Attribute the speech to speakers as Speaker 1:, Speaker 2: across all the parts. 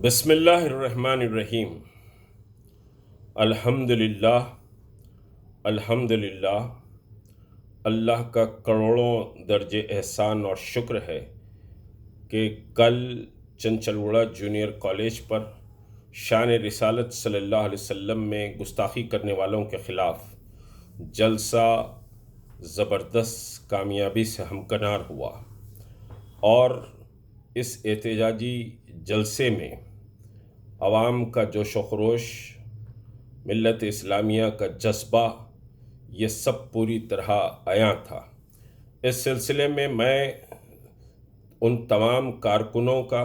Speaker 1: بسم اللہ الرحمن الرحیم۔ الحمدللہ الحمدللہ، اللہ کا کروڑوں درجے احسان اور شکر ہے کہ کل چنچلوڑا جونیئر کالج پر شان رسالت صلی اللہ علیہ وسلم میں گستاخی کرنے والوں کے خلاف جلسہ زبردست کامیابی سے ہمکنار ہوا، اور اس احتجاجی جلسے میں عوام کا جوش و خروش، ملت اسلامیہ کا جذبہ، یہ سب پوری طرح عیاں تھا۔ اس سلسلے میں ان تمام کارکنوں کا،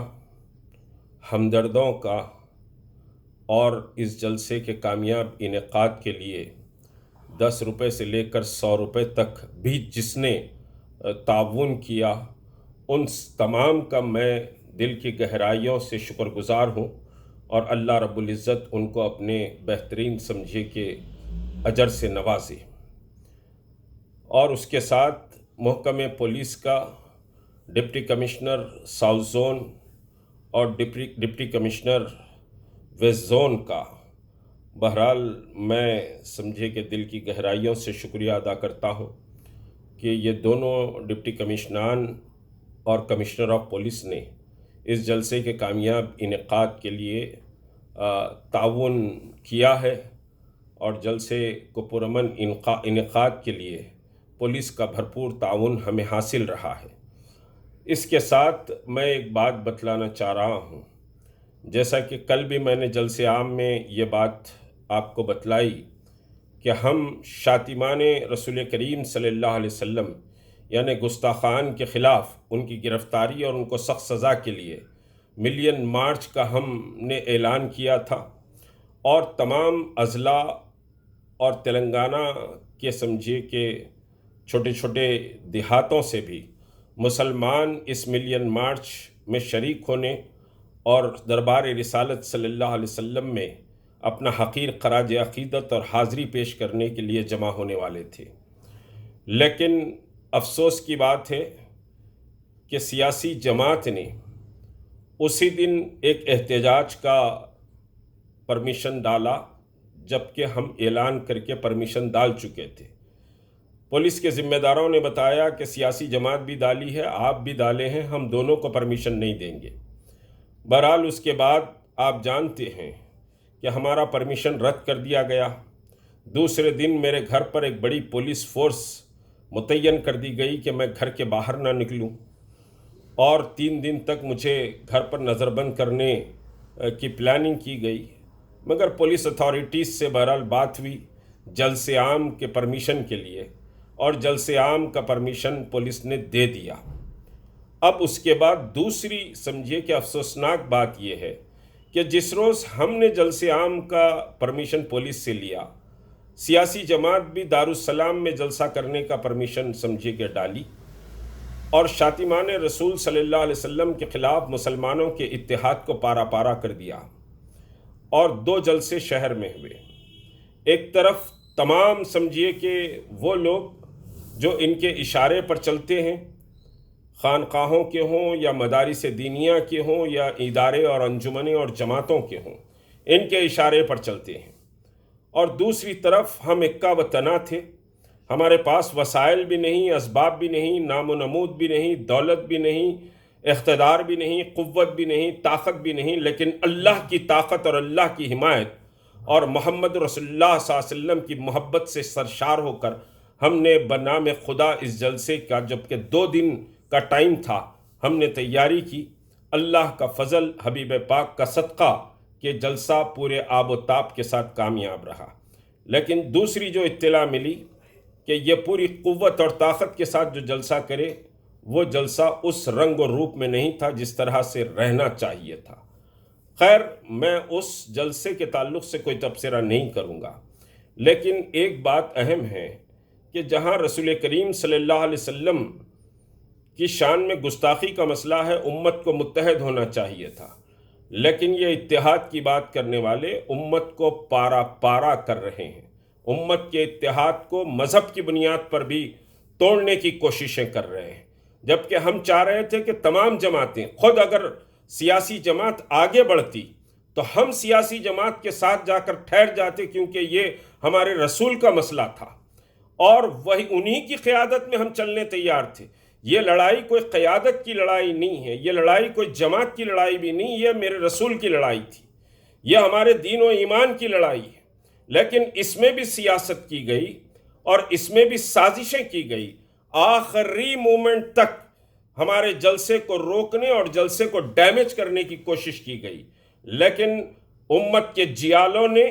Speaker 1: ہمدردوں کا اور اس جلسے کے کامیاب انعقاد کے لیے 10 روپے سے لے کر 100 روپے تک بھی جس نے تعاون کیا، ان تمام کا میں دل کی گہرائیوں سے شکر گزار ہوں، اور اللہ رب العزت ان کو اپنے بہترین سمجھے کے اجر سے نوازے۔ اور اس کے ساتھ محکمہ پولیس کا، ڈپٹی کمشنر ساؤتھ زون اور ڈپٹی کمشنر ویسٹ زون کا، بہرحال میں سمجھے کہ دل کی گہرائیوں سے شکریہ ادا کرتا ہوں کہ یہ دونوں ڈپٹی کمشنران اور کمشنر آف پولیس نے اس جلسے کے کامیاب انعقاد کے لیے تعاون کیا ہے، اور جلسے کو پرامن انعقاد کے لیے پولیس کا بھرپور تعاون ہمیں حاصل رہا ہے۔ اس کے ساتھ میں ایک بات بتلانا چاہ رہا ہوں، جیسا کہ کل بھی میں نے جلسے عام میں یہ بات آپ کو بتلائی کہ ہم شاتمان رسول کریم صلی اللہ علیہ وسلم یعنی گستاخان کے خلاف ان کی گرفتاری اور ان کو سخت سزا کے لیے ملین مارچ کا ہم نے اعلان کیا تھا، اور تمام اضلاع اور تلنگانہ کے سمجھے کہ چھوٹے چھوٹے دیہاتوں سے بھی مسلمان اس ملین مارچ میں شریک ہونے اور دربار رسالت صلی اللہ علیہ وسلم میں اپنا حقیر خراج عقیدت اور حاضری پیش کرنے کے لیے جمع ہونے والے تھے۔ لیکن افسوس کی بات ہے کہ سیاسی جماعت نے اسی دن ایک احتجاج کا پرمیشن ڈالا، جبکہ ہم اعلان کر کے پرمیشن ڈال چکے تھے۔ پولیس کے ذمہ داروں نے بتایا کہ سیاسی جماعت بھی ڈالی ہے، آپ بھی ڈالے ہیں، ہم دونوں کو پرمیشن نہیں دیں گے۔ بہرحال اس کے بعد آپ جانتے ہیں کہ ہمارا پرمیشن رد کر دیا گیا۔ دوسرے دن میرے گھر پر ایک بڑی پولیس فورس متعین کر دی گئی کہ میں گھر کے باہر نہ نکلوں، اور 3 دن تک مجھے گھر پر نظر بند کرنے کی پلاننگ کی گئی، مگر پولیس اتھارٹیز سے بہرحال بات ہوئی جلسے عام کے پرمیشن کے لیے، اور جلسے عام کا پرمیشن پولیس نے دے دیا۔ اب اس کے بعد دوسری سمجھیے کہ افسوسناک بات یہ ہے کہ جس روز ہم نے جلسے عام کا پرمیشن پولیس سے لیا، سیاسی جماعت بھی دارالسلام میں جلسہ کرنے کا پرمیشن سمجھے کہ ڈالی، اور شاتمان رسول صلی اللہ علیہ وسلم کے خلاف مسلمانوں کے اتحاد کو پارا پارا کر دیا، اور 2 جلسے شہر میں ہوئے۔ ایک طرف تمام سمجھیے کہ وہ لوگ جو ان کے اشارے پر چلتے ہیں، خانقاہوں کے ہوں یا مدارس دینیہ کے ہوں یا ادارے اور انجمنیں اور جماعتوں کے ہوں، ان کے اشارے پر چلتے ہیں، اور دوسری طرف ہم اکا وطنا تھے، ہمارے پاس وسائل بھی نہیں، اسباب بھی نہیں، نام و نمود بھی نہیں، دولت بھی نہیں، اقتدار بھی نہیں، قوت بھی نہیں، طاقت بھی نہیں، لیکن اللہ کی طاقت اور اللہ کی حمایت اور محمد رسول اللہ صلی اللہ علیہ وسلم کی محبت سے سرشار ہو کر ہم نے بنام خدا اس جلسے کا، جبکہ 2 دن کا ٹائم تھا، ہم نے تیاری کی۔ اللہ کا فضل، حبیب پاک کا صدقہ کہ جلسہ پورے آب و تاب کے ساتھ کامیاب رہا۔ لیکن دوسری جو اطلاع ملی کہ یہ پوری قوت اور طاقت کے ساتھ جو جلسہ کرے، وہ جلسہ اس رنگ و روپ میں نہیں تھا جس طرح سے رہنا چاہیے تھا۔ خیر، میں اس جلسے کے تعلق سے کوئی تبصرہ نہیں کروں گا، لیکن ایک بات اہم ہے کہ جہاں رسول کریم صلی اللہ علیہ وسلم کی شان میں گستاخی کا مسئلہ ہے، امت کو متحد ہونا چاہیے تھا، لیکن یہ اتحاد کی بات کرنے والے امت کو پارا پارا کر رہے ہیں، امت کے اتحاد کو مذہب کی بنیاد پر بھی توڑنے کی کوششیں کر رہے ہیں، جبکہ ہم چاہ رہے تھے کہ تمام جماعتیں، خود اگر سیاسی جماعت آگے بڑھتی تو ہم سیاسی جماعت کے ساتھ جا کر ٹھہر جاتے، کیونکہ یہ ہمارے رسول کا مسئلہ تھا اور وہی انہی کی قیادت میں ہم چلنے تیار تھے۔ یہ لڑائی کوئی قیادت کی لڑائی نہیں ہے، یہ لڑائی کوئی جماعت کی لڑائی بھی نہیں، یہ میرے رسول کی لڑائی تھی، یہ ہمارے دین و ایمان کی لڑائی ہے۔ لیکن اس میں بھی سیاست کی گئی اور اس میں بھی سازشیں کی گئی، آخری مومنٹ تک ہمارے جلسے کو روکنے اور جلسے کو ڈیمیج کرنے کی کوشش کی گئی۔ لیکن امت کے جیالوں نے،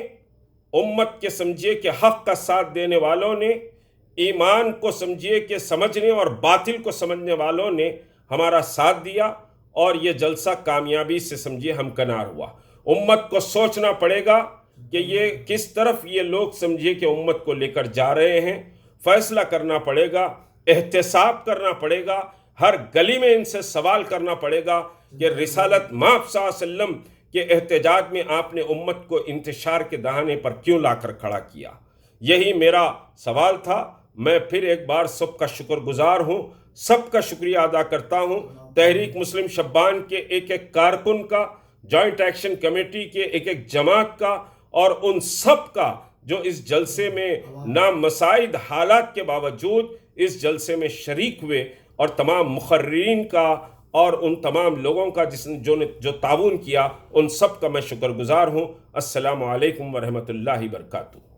Speaker 1: امت کے سمجھیے کہ حق کا ساتھ دینے والوں نے، ایمان کو سمجھیے کہ سمجھنے اور باطل کو سمجھنے والوں نے ہمارا ساتھ دیا اور یہ جلسہ کامیابی سے سمجھیے ہمکنار ہوا۔ امت کو سوچنا پڑے گا کہ یہ کس طرف یہ لوگ سمجھیے کہ امت کو لے کر جا رہے ہیں، فیصلہ کرنا پڑے گا، احتساب کرنا پڑے گا، ہر گلی میں ان سے سوال کرنا پڑے گا کہ رسالت مآب صلی اللہ علیہ وسلم کے احتجاج میں آپ نے امت کو انتشار کے دہانے پر کیوں لا کر کھڑا کیا؟ یہی میرا سوال تھا۔ میں پھر ایک بار سب کا شکر گزار ہوں، سب کا شکریہ ادا کرتا ہوں، تحریک مسلم شبان کے ایک ایک کارکن کا، جوائنٹ ایکشن کمیٹی کے ایک ایک جماعت کا، اور ان سب کا جو اس جلسے میں نامساعد حالات کے باوجود اس جلسے میں شریک ہوئے، اور تمام مقررین کا اور ان تمام لوگوں کا جو تعاون کیا، ان سب کا میں شکر گزار ہوں۔ السلام علیکم ورحمۃ اللہ وبرکاتہ۔